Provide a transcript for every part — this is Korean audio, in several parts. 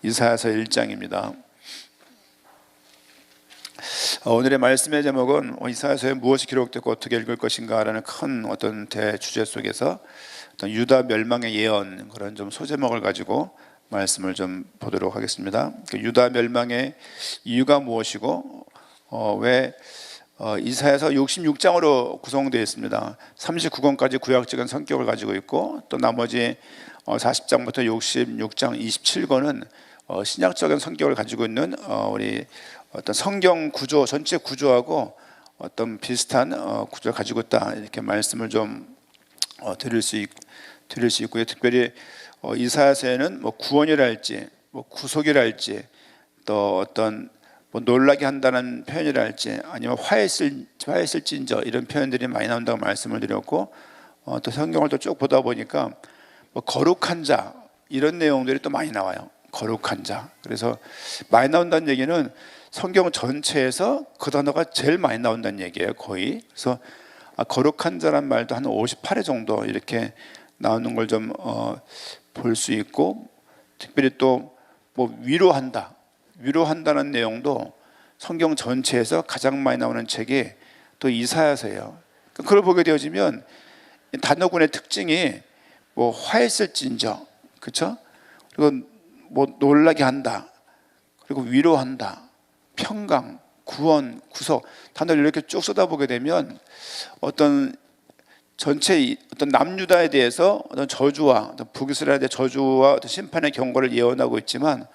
이사야서 1장입니다. 오늘의 말씀의 제목은 이사야서에 무엇이 기록되고 어떻게 읽을 것인가 라는 큰 어떤 대주제 속에서 어떤 유다 멸망의 예언, 그런 좀 소제목을 가지고 말씀을 좀 보도록 하겠습니다. 유다 멸망의 이유가 무엇이고 왜 이사야서 66장으로 구성되어 있습니다. 39권까지 구약적인 성격을 가지고 있고, 또 나머지 40장부터 66장 27권은 신약적인 성격을 가지고 있는 우리 어떤 성경 구조, 전체 구조하고 어떤 비슷한 구조를 가지고 있다, 이렇게 말씀을 좀 드릴 수 있고요. 특별히 이사야서에는 구원이랄지 구속이랄지, 또 어떤 놀라게 한다는 표현이랄지, 아니면 화했을진저 이런 표현들이 많이 나온다고 말씀을 드렸고, 또 성경을 또 쭉 보다 보니까 거룩한 자 이런 내용들이 또 많이 나와요. 거룩한 자. 그래서 많이 나온다는 얘기는 성경 전체에서 그 단어가 제일 많이 나온다는 얘기예요, 거의. 그래서 거룩한 자란 말도 한 58회 정도 이렇게 나오는 걸 좀 볼 수 있고, 특별히 또 위로한다는 내용도 성경 전체에서 가장 많이 나오는 책이 또 이사야서예요. 그걸 보게 되어지면 단어군의 특징이 화했을진저, 그렇죠? 그리고 놀라게 한다, 그리고 위로한다, 평강, 구원, 구속, 단어를 이렇게 쭉 쏟아보게 되면 어떤 전체 어떤 남유다에 대해서 어떤 저주와 어떤 북이스라엘에 대한 저주와 어떤 심판의 경고를 예언하고 있지만,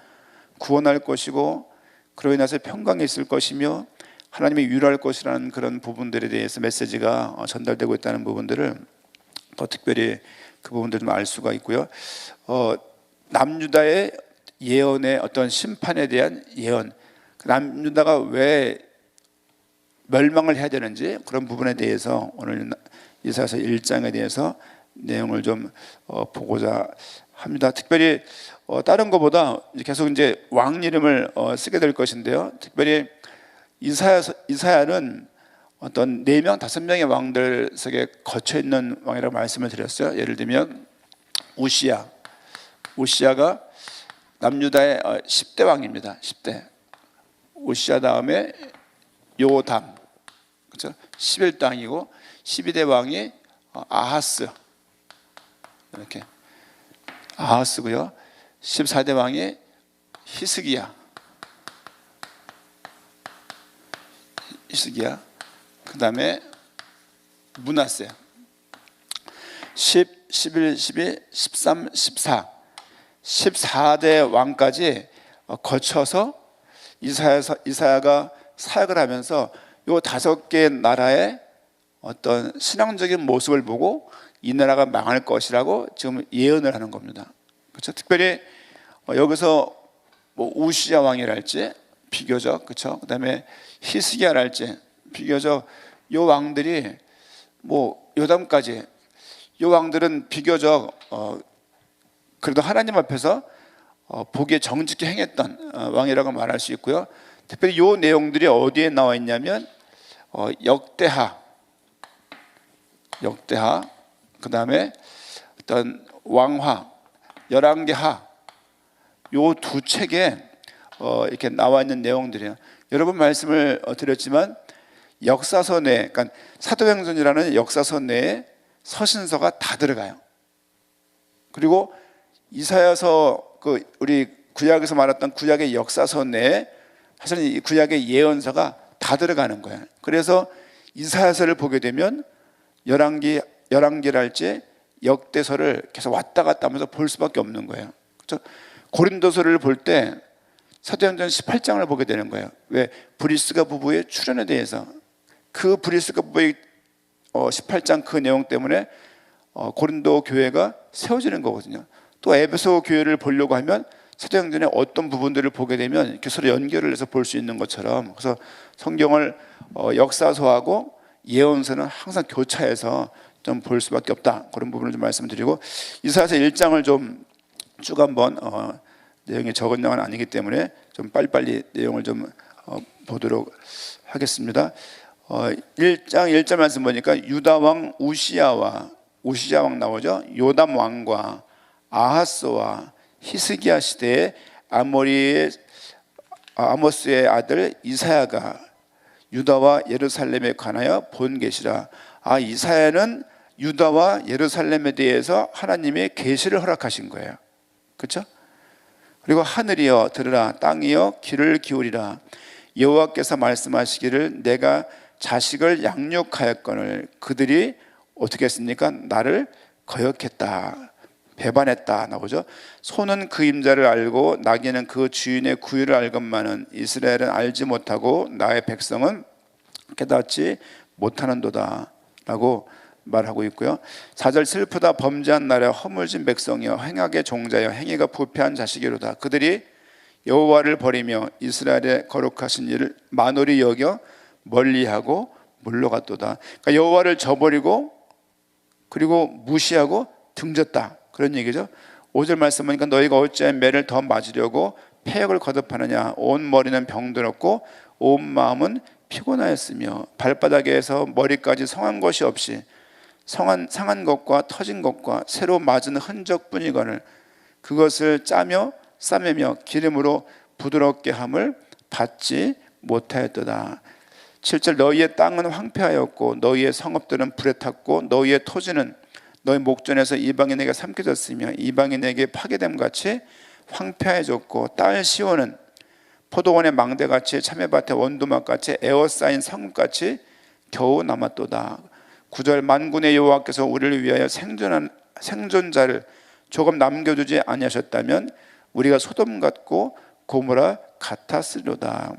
구원할 것이고 그로 인해서 평강이 있을 것이며 하나님이 위로할 것이라는 그런 부분들에 대해서 메시지가 전달되고 있다는 부분들을 더 특별히 그 부분들을 좀 알 수가 있고요. 남유다의 예언의 어떤 심판에 대한 예언, 남유다가 왜 멸망을 해야 되는지, 그런 부분에 대해서 오늘 이사야서 1장에 대해서 내용을 좀 보고자 합니다. 특별히 다른 것보다 계속 이제 왕 이름을 쓰게 될 것인데요. 특별히 이사야는 어떤 4명, 5명의 왕들 속에 거쳐 있는 왕이라고 말씀을 드렸어요. 예를 들면 우시야가 남유다의 10대 왕입니다. 10대. 우시야 다음에 요담, 그렇죠? 11대 왕이고, 12대 왕이 아하스, 이렇게 아하스고요. 14대 왕이 히스기야. 그 다음에 므낫세. 10, 11, 12, 13, 14 14대 왕까지 거쳐서 이사야가 사역을 하면서 이 5개 나라의 어떤 신앙적인 모습을 보고 이 나라가 망할 것이라고 지금 예언을 하는 겁니다. 그렇죠? 특별히 여기서 우시야 왕이랄지 비교적, 그렇죠? 그다음에 히스기야랄지 비교적 이 왕들이 요담까지, 이 왕들은 비교적 그래도 하나님 앞에서 보기에 정직히 행했던 왕이라고 말할 수 있고요. 특별히 이 내용들이 어디에 나와 있냐면 역대하, 그 다음에 어떤 왕화, 열왕기하, 요 2책에 이렇게 나와 있는 내용들이에요. 여러 번 말씀을 드렸지만 역사서 내에, 그러니까 사도행전이라는 역사서 내에 서신서가 다 들어가요. 그리고 이사야서, 우리 구약에서 말했던 구약의 역사서 내에 사실은 이 구약의 예언서가 다 들어가는 거예요. 그래서 이사야서를 보게 되면 열왕기랄지 역대서를 계속 왔다 갔다 하면서 볼 수밖에 없는 거예요. 그렇죠? 고린도서를 볼 때 사도행전 18장을 보게 되는 거예요. 왜? 브리스가 부부의 출현에 대해서, 그 브리스가 부부의 18장 그 내용 때문에 고린도 교회가 세워지는 거거든요. 또 에베소 교회를 보려고 하면 사도행전의 어떤 부분들을 보게 되면 이렇게 서로 연결을 해서 볼 수 있는 것처럼, 그래서 성경을 역사서하고 예언서는 항상 교차해서 좀 볼 수밖에 없다, 그런 부분을 좀 말씀드리고, 이사야서 1장을 좀 쭉 한번 내용이 적은 양은 아니기 때문에 좀 빨리빨리 내용을 좀 보도록 하겠습니다. 1장 1절 말씀 보니까 유다 왕 우시야 왕 나오죠. 요담 왕과 아하스와 히스기야 시대에 아모스의 아들 이사야가 유다와 예루살렘에 관하여 본 계시라. 이사야는 유다와 예루살렘에 대해서 하나님의 계시를 허락하신 거예요. 그렇죠? 그리고 하늘이여 들으라, 땅이여 귀를 기울이라. 여호와께서 말씀하시기를 내가 자식을 양육하였거늘 그들이 어떻게 했습니까? 나를 거역했다, 배반했다 나오죠. 소는 그 임자를 알고 나귀는 그 주인의 구유를 알건만은 이스라엘은 알지 못하고 나의 백성은 깨닫지 못하는도다 라고 말하고 있고요. 4절 슬프다 범죄한 나라 허물진 백성이여 행악의 종자여 행위가 부패한 자식이로다. 그들이 여호와를 버리며 이스라엘의 거룩하신 일을 만홀히 여겨 멀리하고 물러갔도다. 그러니까 여호와를 저버리고 그리고 무시하고 등졌다 그런 얘기죠. 5절 말씀 보니까 너희가 어찌하여 매를 더 맞으려고 패역을 거듭하느냐. 온 머리는 병들었고 온 마음은 피곤하였으며 발바닥에서 머리까지 성한 것이 없이 상한 것과 터진 것과 새로 맞은 흔적뿐이거늘 그것을 짜며 싸매며 기름으로 부드럽게 함을 받지 못하였도다. 7절 너희의 땅은 황폐하였고 너희의 성읍들은 불에 탔고 너희의 토지는 너희 목전에서 이방인에게 삼켜졌으며 이방인에게 파괴됨같이 황폐해졌고 딸 시온은 포도원의 망대같이 참외밭의 원두막같이 에워싸인 성읍같이 겨우 남았도다. 9절 만군의 여호와께서 우리를 위하여 생존자를 조금 남겨두지 아니하셨다면 우리가 소돔 같고 고모라 같았으리로다.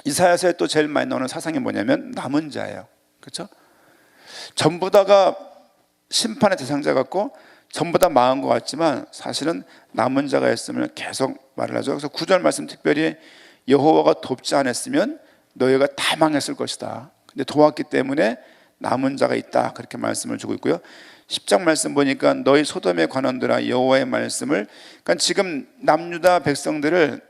이사야서에 또 제일 많이 나오는 사상이 뭐냐면 남은 자예요. 그렇죠? 전부 다가 심판의 대상자 같고 전부 다 망한 것 같지만 사실은 남은 자가 있으면 계속 말을 하죠. 그래서 9절 말씀 특별히 여호와가 돕지 않았으면 너희가 다 망했을 것이다. 근데 도왔기 때문에 남은 자가 있다 그렇게 말씀을 주고 있고요. 10장 말씀 보니까 너희 소돔의 관원들아 여호와의 말씀을, 그러니까 지금 남유다 백성들을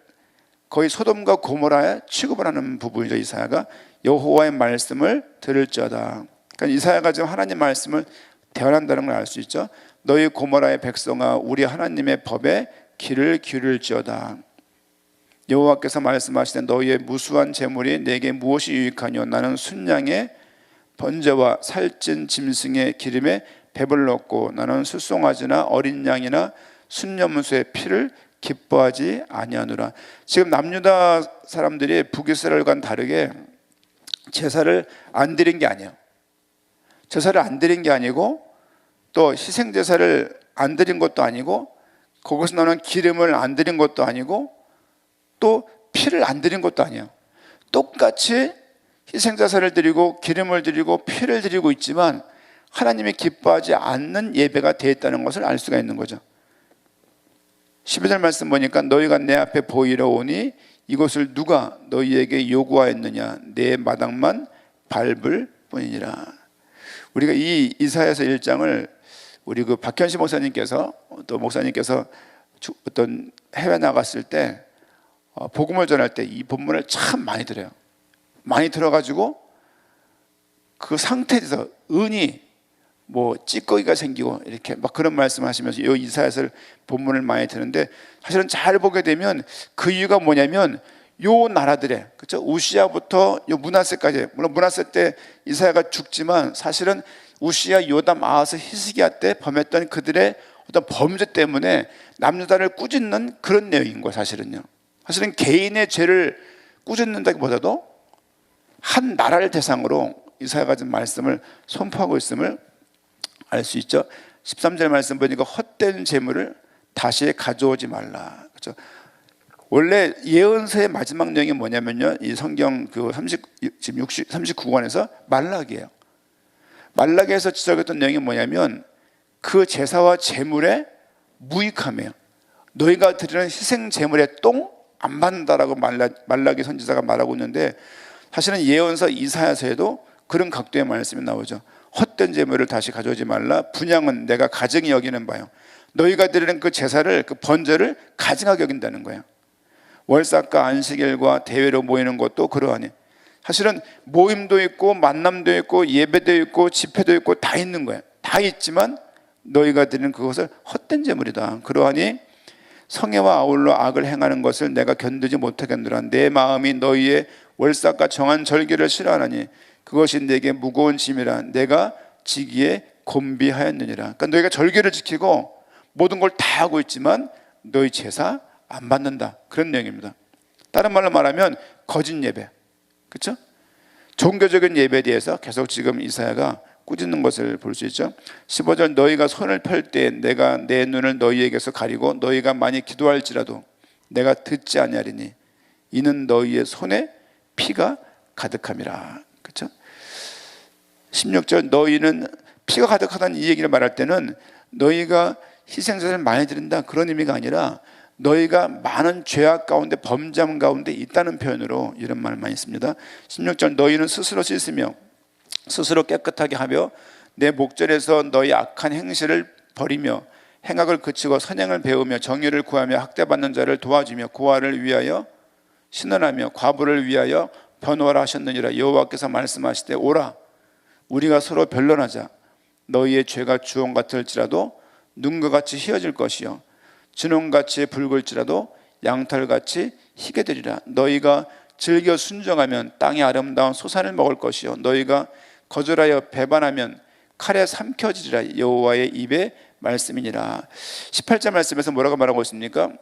거의 소돔과 고모라에 취급을 하는 부분이죠. 이사야가 여호와의 말씀을 들을지어다. 그러니까 이사야가 지금 하나님 말씀을 대언한다는 걸 알 수 있죠. 너희 고모라의 백성아 우리 하나님의 법에 귀를 기울일지어다. 여호와께서 말씀하시되 너희의 무수한 재물이 내게 무엇이 유익하뇨. 나는 순양의 번제와 살찐 짐승의 기름에 배불렀고 나는 수송아지나 어린 양이나 순염소의 피를 기뻐하지 아니하노라. 지금 남유다 사람들이 북이스라엘과는 다르게 제사를 안 드린 게 아니에요. 제사를 안 드린 게 아니고 또 희생제사를 안 드린 것도 아니고 거기서 나오는 기름을 안 드린 것도 아니고 또 피를 안 드린 것도 아니에요. 똑같이 희생제사를 드리고 기름을 드리고 피를 드리고 있지만 하나님이 기뻐하지 않는 예배가 되어 있다는 것을 알 수가 있는 거죠. 12절 말씀 보니까 너희가 내 앞에 보이러 오니 이것을 누가 너희에게 요구하였느냐. 내 마당만 밟을 뿐이니라. 우리가 이 이사야서 1장을 우리 그 박현시 목사님께서 또 목사님께서 어떤 해외 나갔을 때 복음을 전할 때 이 본문을 참 많이 들어요. 많이 들어가지고 그 상태에서 은이 뭐 찌꺼기가 생기고 이렇게 막 그런 말씀하시면서 이 이사야서 본문을 많이 드는데 사실은 잘 보게 되면 그 이유가 뭐냐면 요 나라들의, 그렇죠? 우시야부터 요 므낫세까지, 물론 므낫세 때 이사야가 죽지만 사실은 우시야, 요담, 아하스, 히스기야 때 범했던 그들의 어떤 범죄 때문에 남유다를 꾸짖는 그런 내용인 거예요. 사실은요. 사실은 개인의 죄를 꾸짖는다기보다도 한 나라를 대상으로 이사야가 지금 말씀을 선포하고 있음을 알 수 있죠. 13절 말씀 보니까 헛된 재물을 다시 가져오지 말라. 그렇죠? 원래 예언서의 마지막 내용이 뭐냐면요, 이 성경 그 39권에서 말라기예요. 말라기에서 지적했던 내용이 뭐냐면 그 제사와 제물의 무익함이에요. 너희가 드리는 희생 제물의 똥 안 받는다라고 말라기 선지자가 말하고 있는데 사실은 예언서 이사야서에도 그런 각도의 말씀이 나오죠. 헛된 제물을 다시 가져오지 말라. 분향은 내가 가증히 여기는 바요. 너희가 드리는 그 제사를, 그 번제를 가증하게 여긴다는 거예요. 월삭과 안식일과 대회로 모이는 것도 그러하니 사실은 모임도 있고 만남도 있고 예배도 있고 집회도 있고 다 있는 거예요. 다 있지만 너희가 드리는 그것을 헛된 제물이다. 그러하니 성애와 아울러 악을 행하는 것을 내가 견디지 못하겠노라. 내 마음이 너희의 월삭과 정한 절기를 싫어하나니 그것이 내게 무거운 짐이라. 내가 지기에 곤비하였느니라. 그러니까 너희가 절기를 지키고 모든 걸 다 하고 있지만 너희 제사 안 받는다, 그런 내용입니다. 다른 말로 말하면 거짓 예배, 그렇죠? 종교적인 예배에 대해서 계속 지금 이사야가 꾸짖는 것을 볼 수 있죠. 15절, 너희가 손을 펼 때 내가 내 눈을 너희에게서 가리고 너희가 많이 기도할지라도 내가 듣지 아니하리니 이는 너희의 손에 피가 가득함이라. 그렇죠? 16절, 너희는 피가 가득하다는 이 얘기를 말할 때는 너희가 희생자를 많이 드린다, 그런 의미가 아니라 너희가 많은 죄악 가운데, 범죄함 가운데 있다는 표현으로 이런 말을 많이 씁니다. 16절, 너희는 스스로 씻으며 스스로 깨끗하게 하며 내 목전에서 너희 악한 행실을 버리며 행악을 그치고 선행을 배우며 정의를 구하며 학대받는 자를 도와주며 고아를 위하여 신원하며 과부를 위하여 변호하라 하셨느니라. 여호와께서 말씀하시되 오라 우리가 서로 변론하자. 너희의 죄가 주홍 같을지라도 눈과 같이 희어질 것이요 진홍같이 붉을지라도 양털같이 희게 되리라. 너희가 즐겨 순종하면 땅의 아름다운 소산을 먹을 것이요 너희가 거절하여 배반하면 칼에 삼켜지리라. 여호와의 입의 말씀이니라. 18절 말씀에서 뭐라고 말하고 있습니까?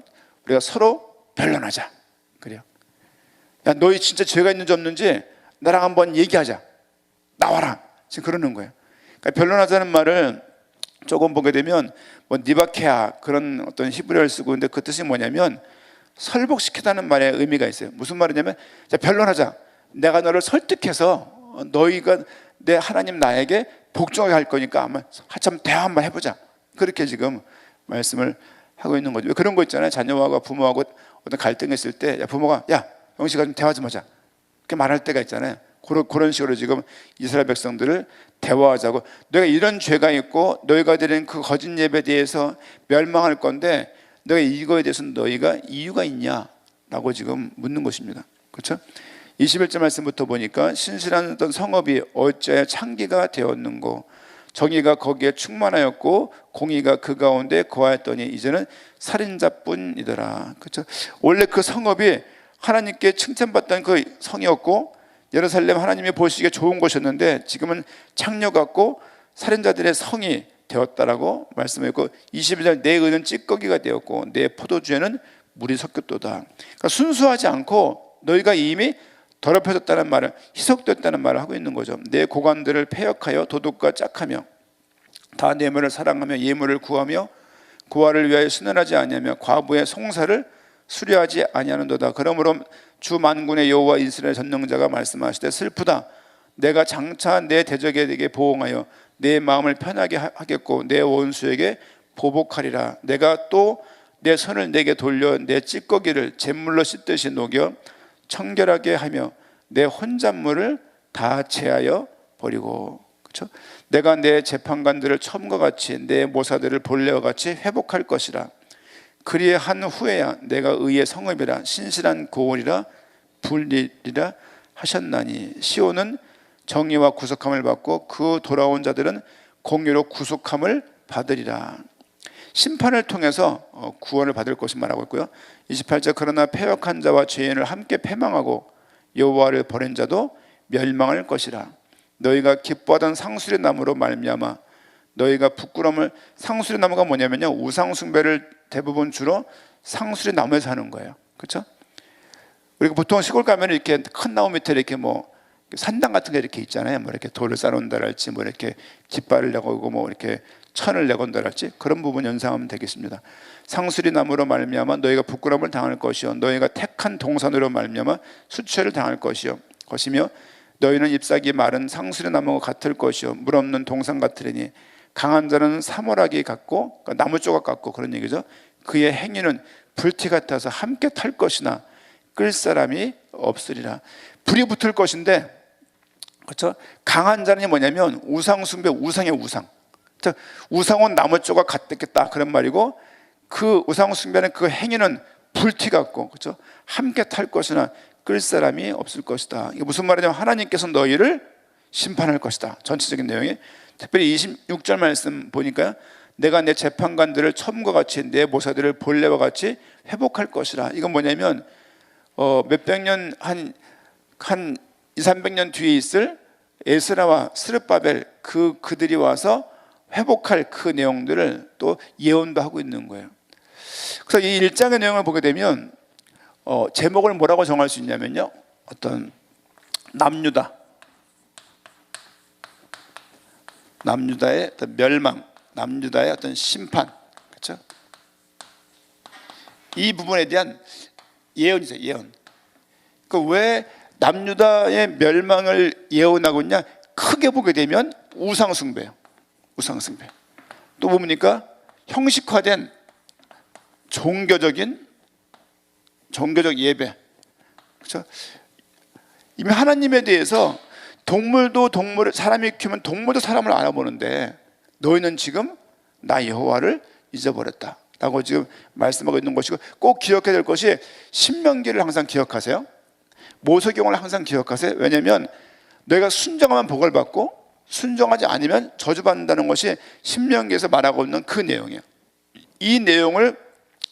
우리가 서로 변론하자, 그래요. 야, 너희 진짜 죄가 있는지 없는지 나랑 한번 얘기하자, 나와라, 지금 그러는 거예요. 그러니까 변론하자는 말을 조금 보게 되면 뭐 니바케아 그런 어떤 히브리어를 쓰고 있는데 그 뜻이 뭐냐면 설복시키다는 말의 의미가 있어요. 무슨 말이냐면 자, 변론하자. 내가 너를 설득해서 너희가 내 하나님 나에게 복종하게 할 거니까 한번 한참 대화 한번 해보자, 그렇게 지금 말씀을 하고 있는 거죠. 그런 거 있잖아요. 자녀하고 부모하고 어떤 갈등이 있을 때 야, 부모가 야 영식아 좀 대화 좀 하자, 그렇게 말할 때가 있잖아요. 그런 식으로 지금 이스라엘 백성들을 대화하자고, 너희가 이런 죄가 있고 너희가 드린 그 거짓 예배에 대해서 멸망할 건데 너희가 이거에 대해서는 너희가 이유가 있냐라고 지금 묻는 것입니다. 그렇죠? 21절 말씀부터 보니까 신실한 어떤 성읍이 어찌하여 창기가 되었는고 정의가 거기에 충만하였고 공의가 그 가운데 거하였더니 이제는 살인자뿐이더라. 그렇죠? 원래 그 성읍이 하나님께 칭찬받던 그 성이었고 예루살렘 하나님이 보시기에 좋은 곳이었는데 지금은 창녀 같고 살인자들의 성이 되었다라고 말씀했고 22절, 내 의는 찌꺼기가 되었고 내 포도주에는 물이 섞였도다. 그러니까 순수하지 않고 너희가 이미 더럽혀졌다는 말을, 희석됐다는 말을 하고 있는 거죠. 내 고관들을 패역하여 도둑과 짝하며 다 내물을 사랑하며 예물을 구하며 고아를 위하여 신원하지 아니하며 과부의 송사를 수료하지 아니하는도다. 그러므로 주 만군의 여호와 이스라엘 전능자가 말씀하시되 슬프다. 내가 장차 내 대적에게 보응하여 내 마음을 편하게 하겠고 내 원수에게 보복하리라. 내가 또 내 손을 내게 돌려 내 찌꺼기를 잿물로 씻듯이 녹여 청결하게 하며 내 혼잣물을 다 제하여 버리고, 그렇죠? 내가 내 재판관들을 처음과 같이 내 모사들을 본래와 같이 회복할 것이라. 그리에 한 후에야 내가 의의 성읍이라 신실한 고을이라 불리리라 하셨나니 시온은 정의와 구속함을 받고 그 돌아온 자들은 공의로 구속함을 받으리라. 심판을 통해서 구원을 받을 것을 말하고 있고요. 28절, 그러나 패역한 자와 죄인을 함께 패망하고 여호와를 버린 자도 멸망할 것이라. 너희가 기뻐하던 상수리 나무로 말미암아 너희가 부끄러움을, 상수리 나무가 뭐냐면요, 우상 숭배를 대부분 주로 상수리 나무에서 하는 거예요. 그렇죠? 우리가 보통 시골 가면 이렇게 큰 나무 밑에 이렇게 뭐 산당 같은 게 이렇게 있잖아요. 뭐 이렇게 돌을 쌓아놓는다랄지, 뭐 이렇게 깃발을 내고 뭐 이렇게 천을 내건다랄지, 그런 부분 연상하면 되겠습니다. 상수리 나무로 말미암아 너희가 부끄러움을 당할 것이요 너희가 택한 동산으로 말미암아 수치를 당할 것이요 것이며 너희는 잎사귀 마른 상수리 나무가 같을 것이요 물 없는 동산 같으리니 강한 자는 사모라기 같고, 그러니까 나무 조각 같고, 그런 얘기죠. 그의 행위는 불티 같아서 함께 탈 것이나 끌 사람이 없으리라. 불이 붙을 것인데, 그렇죠? 강한 자는 뭐냐면 우상 숭배, 우상의 우상. 우상은 나무 조각 같겠다, 그런 말이고, 그 우상 숭배는 그 행위는 불티 같고, 그렇죠? 함께 탈 것이나 끌 사람이 없을 것이다. 이게 무슨 말이냐면 하나님께서 너희를 심판할 것이다. 전체적인 내용이. 특별히 26절 말씀 보니까 내가 내 재판관들을 처음과 같이 내 모사들을 본래와 같이 회복할 것이라. 이건 뭐냐면 몇백 년 한 2, 300년 뒤에 있을 에스라와 스룹바벨 그들이 와서 회복할 그 내용들을 또 예언도 하고 있는 거예요. 그래서 이 1장의 내용을 보게 되면 제목을 뭐라고 정할 수 있냐면요, 어떤 남유다의 어떤 멸망, 남유다의 어떤 심판, 그렇죠? 이 부분에 대한 예언이죠, 예언. 왜 남유다의 멸망을 예언하고 있냐? 크게 보게 되면 우상숭배예요. 우상숭배. 또 뭡니까? 형식화된 종교적 예배. 그렇죠? 이미 하나님에 대해서 사람이 키우면 동물도 사람을 알아보는데 너희는 지금 나 여호와를 잊어버렸다 라고 지금 말씀하고 있는 것이고, 꼭 기억해야 될 것이 신명기를 항상 기억하세요. 모세경을 항상 기억하세요. 왜냐하면 너희가 순종하면 복을 받고 순종하지 않으면 저주받는다는 것이 신명기에서 말하고 있는 그 내용이에요. 이 내용을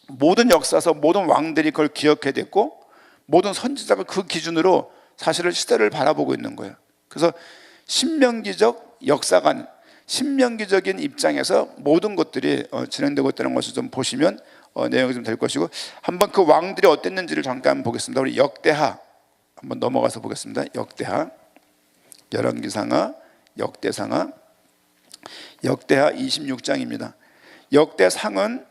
모든 역사서 모든 왕들이 그걸 기억해야 됐고, 모든 선지자가 그 기준으로 사실을 시대를 바라보고 있는 거예요. 그래서 신명기적 역사관, 신명기적인 입장에서 모든 것들이 진행되고 있다는 것을 좀 보시면 내용이 좀 될 것이고, 한번 그 왕들이 어땠는지를 잠깐 보겠습니다. 우리 역대하 한번 넘어가서 보겠습니다. 역대하, 열왕기상하, 역대상하, 역대하 26장입니다. 역대상은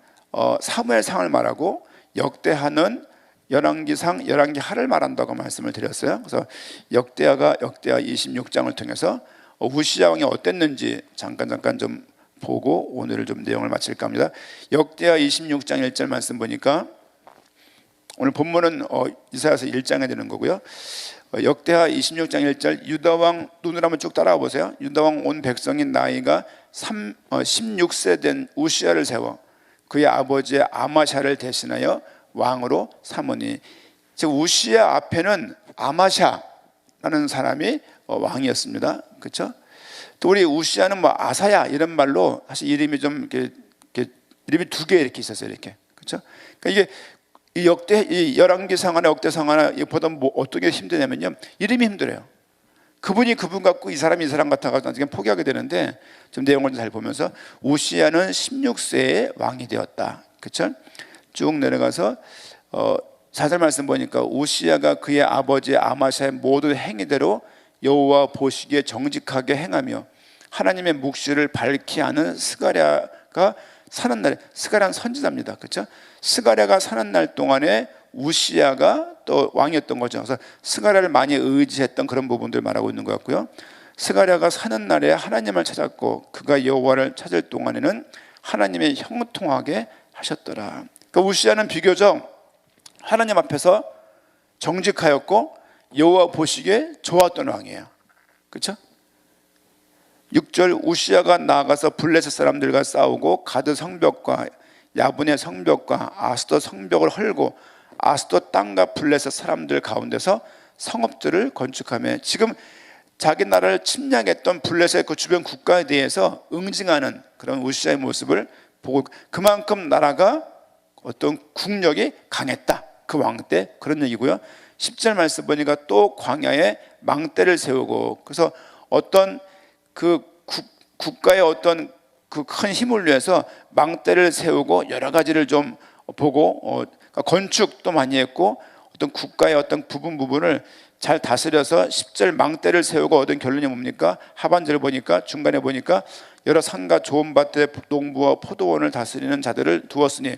사무엘상을 말하고, 역대하는 열왕기상, 열왕기하를 말한다고 말씀을 드렸어요. 그래서 역대하 26장을 통해서 우시야 왕이 어땠는지 잠깐 좀 보고 오늘을 좀 내용을 마칠까 합니다. 역대하 26장 1절 말씀 보니까, 오늘 본문은 이사야서 1장에 되는 거고요. 역대하 26장 1절, 유다왕, 눈을 한번 쭉 따라와 보세요. 유다왕 온 백성인 나이가 16세 된 우시야를 세워 그의 아버지의 아마샤를 대신하여 왕으로 삼으니. 즉 우시야 앞에는 아마샤라는 사람이 왕이었습니다. 그렇죠? 또 우리 우시야는 뭐 아사야 이런 말로 사실 이름이 좀 이렇게 이름이 두 개 이렇게 있었어요. 이렇게. 그렇죠? 그러니까 이게 이 열왕기상하나 역대상하나 보다 뭐 어떻게 힘드냐면요, 이름이 힘들어요. 그분 같고 이 사람 같아가지고 나중에 포기하게 되는데, 좀 내용을 잘 보면서 우시야는 16세에 왕이 되었다. 그렇죠? 쭉 내려가서 4절 말씀 보니까, 우시야가 그의 아버지 아마샤의 모든 행위대로 여호와 보시기에 정직하게 행하며 하나님의 묵시를 밝히 하는 스가랴가 사는 날에, 스가랴는 선지자입니다. 그렇죠? 스가랴가 사는 날 동안에 우시야가 또 왕이었던 거죠. 그래서 스가랴를 많이 의지했던 그런 부분들 말하고 있는 것 같고요. 스가랴가 사는 날에 하나님을 찾았고 그가 여호와를 찾을 동안에는 하나님의 형통하게 하셨더라. 그러니까 우시야는 비교적 하나님 앞에서 정직하였고 여호와 보시기에 좋았던 왕이에요. 그렇죠? 6절, 우시야가 나아가서 블레셋 사람들과 싸우고 가드 성벽과 야분의 성벽과 아스돗 성벽을 헐고 아스돗 땅과 블레셋 사람들 가운데서 성읍들을 건축하며, 지금 자기 나라를 침략했던 블레셋 그 주변 국가에 대해서 응징하는 그런 우시야의 모습을 보고, 그만큼 나라가 어떤 국력이 강했다, 그 왕 때, 그런 얘기고요. 10절 말씀 보니까 또 광야에 망대를 세우고, 그래서 어떤 그 국가의 어떤 그 큰 힘을 위해서 망대를 세우고 여러 가지를 좀 보고 건축도 많이 했고, 어떤 국가의 어떤 부분을 잘 다스려서 10절 망대를 세우고 얻은 결론이 뭡니까? 하반절을 보니까, 중간에 보니까 여러 산과 좋은 밭에 농부와 포도원을 다스리는 자들을 두었으니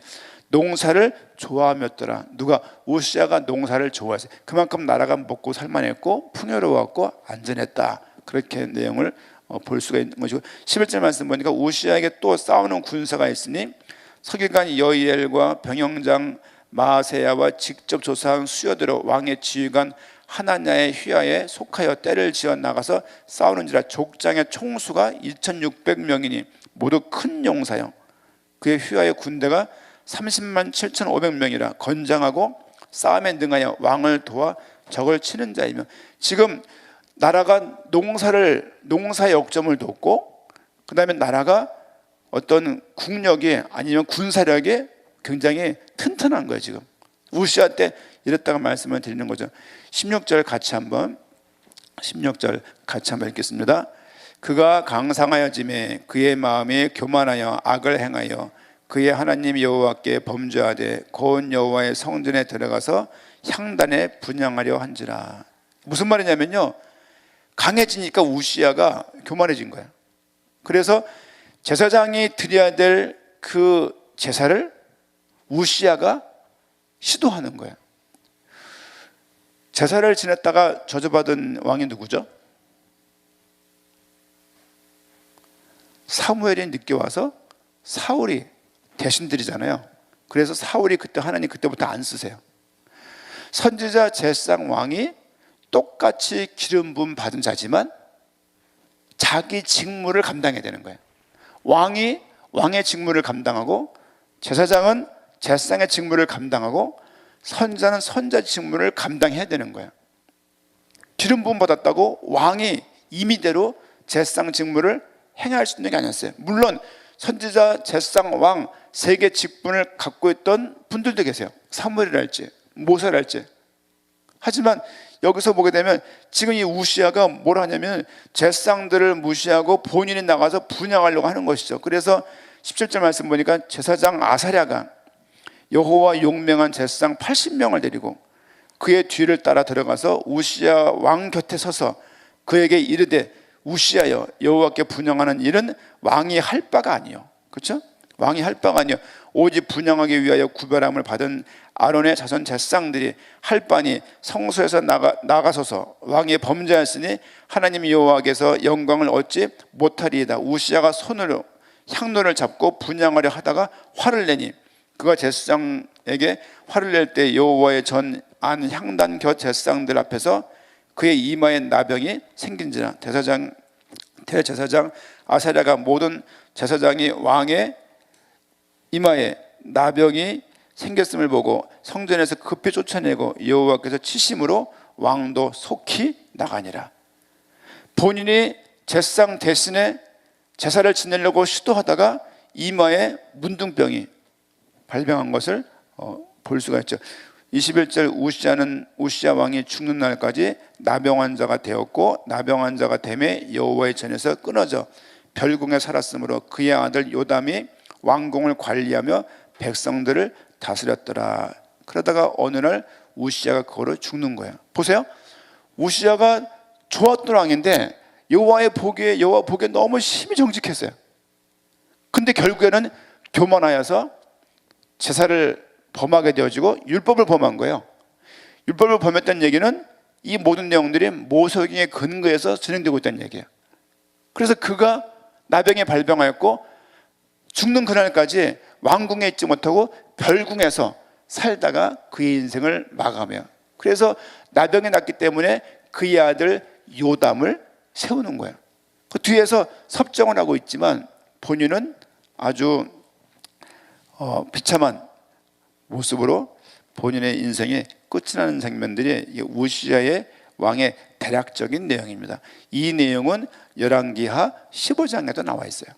농사를 좋아하였더라. 누가? 우시야가 농사를 좋아했어요. 그만큼 나라가 먹고 살만했고 풍요로웠고 안전했다. 그렇게 내용을 볼 수가 있는 것이고, 11절 말씀 보니까 우시야에게 또 싸우는 군사가 있으니 서기관 여이엘과 병영장 마세야와 직접 조사한 수여대로 왕의 지휘관 하나냐의 휘하에 속하여 떼를 지어 나가서 싸우는지라. 족장의 총수가 2600명이니 모두 큰 용사요. 그의 휘하의 군대가 30만 7,500명이라 건장하고 싸움에 능하여 왕을 도와 적을 치는 자이며. 지금 나라가 농사의 역점을 뒀고, 그 다음에 나라가 어떤 국력이 아니면 군사력이 굉장히 튼튼한 거예요. 지금 우시아 때 이랬다가 말씀을 드리는 거죠. 16절 같이 한번 16절 같이 한번 읽겠습니다. 그가 강상하여짐에 그의 마음이 교만하여 악을 행하여 그의 하나님 여호와께 범죄하되 거운 여호와의 성전에 들어가서 향단에 분향하려 한지라. 무슨 말이냐면요, 강해지니까 우시아가 교만해진 거예요. 그래서 제사장이 드려야 될 그 제사를 우시아가 시도하는 거예요. 제사를 지냈다가 저주받은 왕이 누구죠? 사무엘이 늦게 와서 사울이 대신 드리잖아요. 그래서 사울이 그때 하나님 그때부터 안 쓰세요. 선지자 제사장 왕이 똑같이 기름 부음 받은 자지만 자기 직무를 감당해야 되는 거예요. 왕이 왕의 직무를 감당하고 제사장은 제사장의 직무를 감당하고 선자는 선자의 직무를 감당해야 되는 거예요. 기름 부음 받았다고 왕이 임의대로 제사장 직무를 행할 수 있는 게 아니었어요. 물론 선지자, 제사장, 왕 세 개 직분을 갖고 있던 분들도 계세요. 사무엘이랄지 모세랄지. 하지만 여기서 보게 되면 지금 이 우시아가 뭘 하냐면 제사장들을 무시하고 본인이 나가서 분향하려고 하는 것이죠. 그래서 17절 말씀 보니까 제사장 아사랴가 여호와 용명한 제사장 80명을 데리고 그의 뒤를 따라 들어가서 우시아 왕 곁에 서서 그에게 이르되 우시아여 여호와께 분향하는 일은 왕이 할 바가 아니요. 그렇죠? 왕이 할 바가 아니요. 오직 분향하기 위하여 구별함을 받은 아론의 자손 제사장들이 할 바니 성소에서 나가서서 왕이 범죄하였으니 하나님 여호와께서 영광을 얻지 못하리이다. 우시아가 손으로 향로를 잡고 분향하려 하다가 화를 내니 그가 제사장에게 화를 낼 때 여호와의 전 안 향단 곁 제사장들 앞에서 그의 이마에 나병이 생긴지라. 대제사장 아사랴가 모든 제사장이 왕의 이마에 나병이 생겼음을 보고 성전에서 급히 쫓아내고 여호와께서 치심으로 왕도 속히 나가니라. 본인이 제사장 대신에 제사를 지내려고 시도하다가 이마에 문둥병이 발병한 것을 볼 수가 있죠. 21절 우시아 왕이 죽는 날까지 나병 환자가 되었고 나병 환자가 됨에 여호와의 전에서 끊어져 별궁에 살았으므로 그의 아들 요담이 왕궁을 관리하며 백성들을 다스렸더라. 그러다가 어느 날 우시아가 그거로 죽는 거예요. 보세요. 우시아가 좋았던 왕인데 여호와 보기에 너무 심히 정직했어요. 근데 결국에는 교만하여서 제사를 범하게 되어지고 율법을 범한 거예요. 율법을 범했다는 얘기는 이 모든 내용들이 모세오경의 근거에서 진행되고 있다는 얘기예요. 그래서 그가 나병에 발병하였고 죽는 그날까지 왕궁에 있지 못하고 별궁에서 살다가 그의 인생을 마감해요. 그래서 나병이 났기 때문에 그의 아들 요담을 세우는 거예요. 그 뒤에서 섭정을 하고 있지만 본인은 아주 비참한 모습으로 본인의 인생이 끝이 나는 장면들이 우시아의 왕의 대략적인 내용입니다. 이 내용은 열왕기하 15장에도 나와 있어요.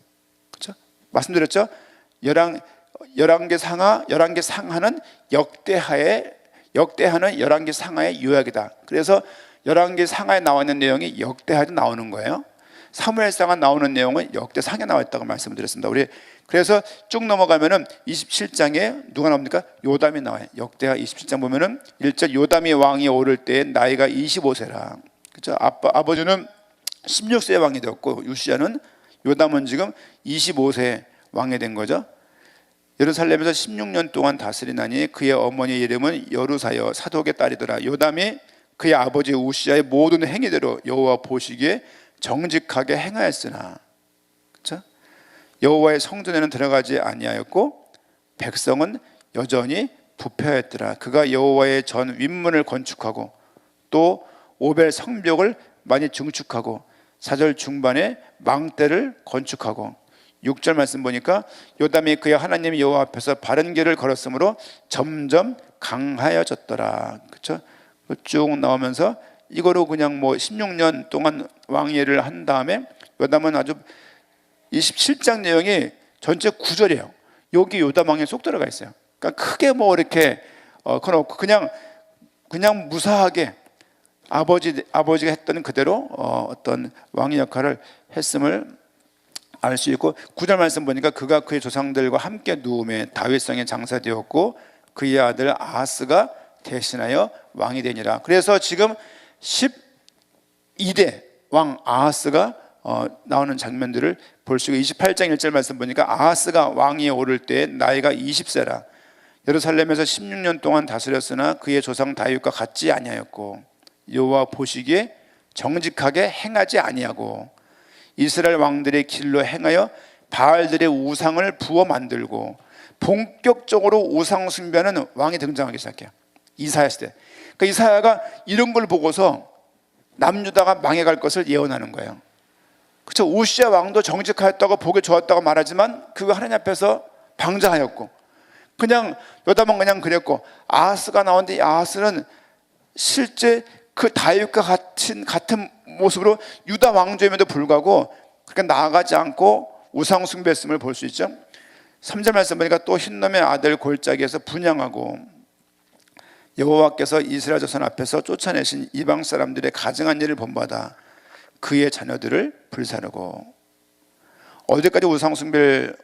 그렇죠? 말씀드렸죠? 열왕기 상하는 역대하는 열왕기 상하의 요약이다. 그래서 열왕기 상하에 나와 있는 내용이 역대하에도 나오는 거예요. 사무엘상에 나오는 내용은 역대상에 나와 있다고 말씀드렸습니다. 우리 그래서 쭉 넘어가면은 27장에 누가 나옵니까? 요담이 나와요. 역대하 27장 보면은 1절 요담이 왕이 오를 때 나이가 25세라. 그렇죠? 아버지는 16세 왕이 되었고 요담은 지금 25세 왕이 된 거죠. 예루살렘에서 16년 동안 다스리나니 그의 어머니 이름은 여루사여 사독의 딸이더라. 요담이 그의 아버지 우시아의 모든 행위대로 여호와 보시기에 정직하게 행하였으나, 그렇죠? 여호와의 성전에는 들어가지 아니하였고 백성은 여전히 부패하였더라. 그가 여호와의 전 윗문을 건축하고 또 오벨 성벽을 많이 증축하고 4절 중반에 망대를 건축하고 6절 말씀 보니까 요담이 그의 하나님 여호와 앞에서 바른 길을 걸었으므로 점점 강하여졌더라. 그렇죠? 쭉 나오면서 이거로 그냥 16년 동안 왕위를 한 다음에 요담은 아주 27장 내용이 전체 9절이에요. 여기 요담 왕에 쏙 들어가 있어요. 그러니까 크게 뭐 이렇게 그놓고 그냥 무사하게 아버지가 했던 그대로 어떤 왕의 역할을 했음을 알 수 있고, 9절 말씀 보니까 그가 그의 조상들과 함께 누움에 다윗성에 장사되었고 그의 아들 아하스가 대신하여 왕이 되니라. 그래서 지금 12대 왕 아하스가 나오는 장면들을 볼 수 있고, 28장 1절 말씀 보니까 아하스가 왕위에 오를 때 나이가 20세라 예루살렘에서 16년 동안 다스렸으나 그의 조상 다윗과 같지 아니하였고 여호와 보시기에 정직하게 행하지 아니하고 이스라엘 왕들의 길로 행하여 바알들의 우상을 부어 만들고, 본격적으로 우상 숭배하는 왕이 등장하기 시작해요. 이사야 시대. 그러니까 이사야가 이런 걸 보고서 남유다가 망해갈 것을 예언하는 거예요. 그렇죠? 우시야 왕도 정직하였다고 보기 좋았다고 말하지만 그거 하나님 앞에서 방자하였고, 그냥 요담은 그냥 그랬고, 아하스가 나오는데 아하스는 실제 그 다윗과 같은 모습으로 유다 왕조임에도 불구하고 그렇게 나아가지 않고 우상 숭배했음을 볼 수 있죠. 3절 말씀 보니까 또 흰놈의 아들 골짜기에서 분향하고 여호와께서 이스라엘 자손 앞에서 쫓아내신 이방 사람들의 가증한 일을 본받아 그의 자녀들을 불사르고, 어디까지 우상 숭배를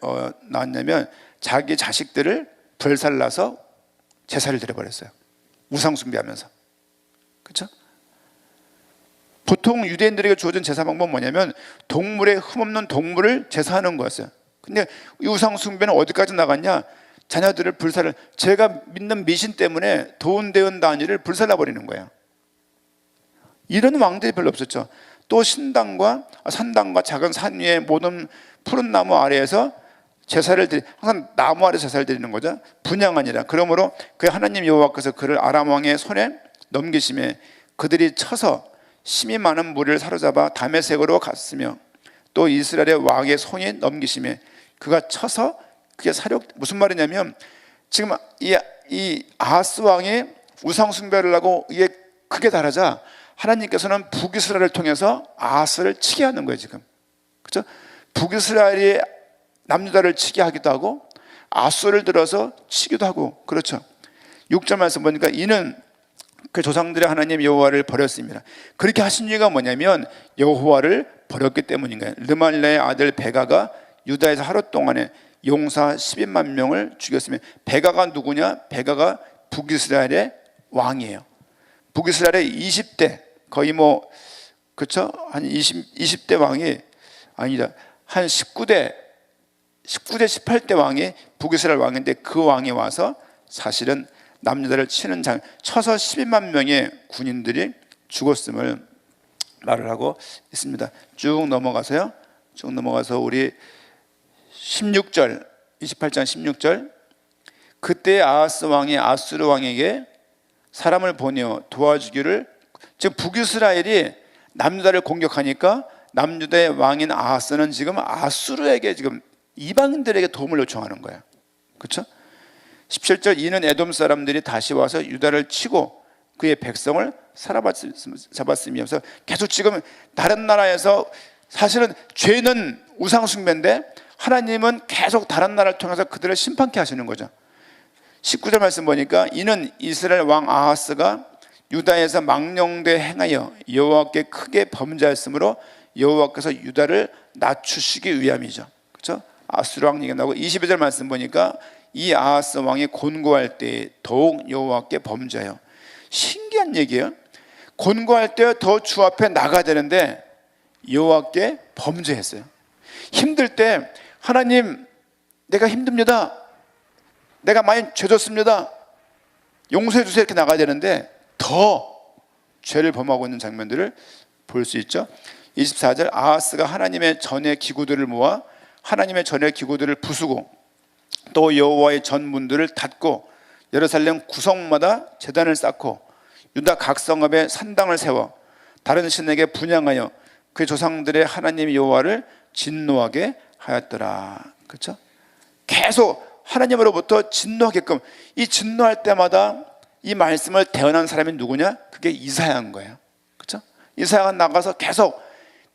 나왔냐면 자기 자식들을 불살라서 제사를 드려버렸어요. 우상 숭배하면서. 그렇죠? 보통 유대인들에게 주어진 제사 방법은 뭐냐면 동물에 흠없는 동물을 제사하는 거였어요. 근데 이 우상 숭배는 어디까지 나갔냐? 자녀들을 불살을, 제가 믿는 미신 때문에 도운대은 단위를 불살라 버리는 거예요. 이런 왕들이 별로 없었죠. 또 산당과 작은 산 위에 모든 푸른 나무 아래에서 제사를 항상 나무 아래 제사를 드리는 거죠. 분향하니라. 그러므로 그 하나님 여호와께서 그를 아람 왕의 손에 넘기심에 그들이 쳐서 심이 많은 무리를 사로잡아 다메섹으로 갔으며, 또 이스라엘의 왕의 손이 넘기심에 그가 쳐서 그게 무슨 말이냐면, 지금 이 아하스 왕이 우상 숭배를 하고 이게 크게 달하자 하나님께서는 북이스라엘을 통해서 아하스를 치게 하는 거예요. 지금 그렇죠? 북이스라엘이 남유다를 치게 하기도 하고 아수를 들어서 치기도 하고, 그렇죠? 6절 말씀 보니까 이는 그 조상들의 하나님 여호와를 버렸습니다. 그렇게 하신 이유가 뭐냐면 여호와를 버렸기 때문인가요? 르말레의 아들 베가가 유다에서 하루 동안에 용사 12만 명을 죽였으며, 베가가 누구냐? 베가가 북이스라엘의 왕이에요. 북이스라엘의 20대 거의 그렇죠? 한 20대 왕이 아니다. 한 19대 18대 왕이 북이스라엘 왕인데, 그 왕이 와서 사실은 남유다를 쳐서 12만 명의 군인들이 죽었음을 말을 하고 있습니다. 쭉 넘어가서 우리 16절, 28장 16절, 그때 아하스 왕이 아수르 왕에게 사람을 보내어 도와주기를, 지금 북이스라엘이 남유다를 공격하니까 남유다의 왕인 아하스는 지금 아수르에게, 지금 이방인들에게 도움을 요청하는 거예요. 그렇죠? 17절, 이는 에돔 사람들이 다시 와서 유다를 치고 그의 백성을 사로잡았으면서, 계속 지금 다른 나라에서, 사실은 죄는 우상 숭배인데 하나님은 계속 다른 나라를 통해서 그들을 심판케 하시는 거죠. 19절 말씀 보니까 이는 이스라엘 왕 아하스가 유다에서 망령되 행하여 여호와께 크게 범죄하였으므로 여호와께서 유다를 낮추시기 위함이죠. 그렇죠? 아수르 왕 얘기 나오고, 22절 말씀 보니까 이 아하스 왕이 곤고할 때 더욱 여호와께 범죄하여, 신기한 얘기예요. 곤고할 때 더 주 앞에 나가야 되는데 여호와께 범죄했어요. 힘들 때 하나님, 내가 힘듭니다, 내가 많이 죄졌습니다, 용서해 주세요, 이렇게 나가야 되는데 더 죄를 범하고 있는 장면들을 볼 수 있죠. 24절, 아하스가 하나님의 전의 기구들을 모아 하나님의 전의 기구들을 부수고 또 여호와의 전 문들을 닫고 예루살렘 구성마다 제단을 쌓고 유다 각 성읍에 산당을 세워 다른 신에게 분향하여 그 조상들의 하나님 여호와를 진노하게 하였더라. 그렇죠? 계속 하나님으로부터 진노하게끔, 이 진노할 때마다 이 말씀을 대언한 사람이 누구냐? 그게 이사야인 거예요. 그렇죠? 이사야가 나가서 계속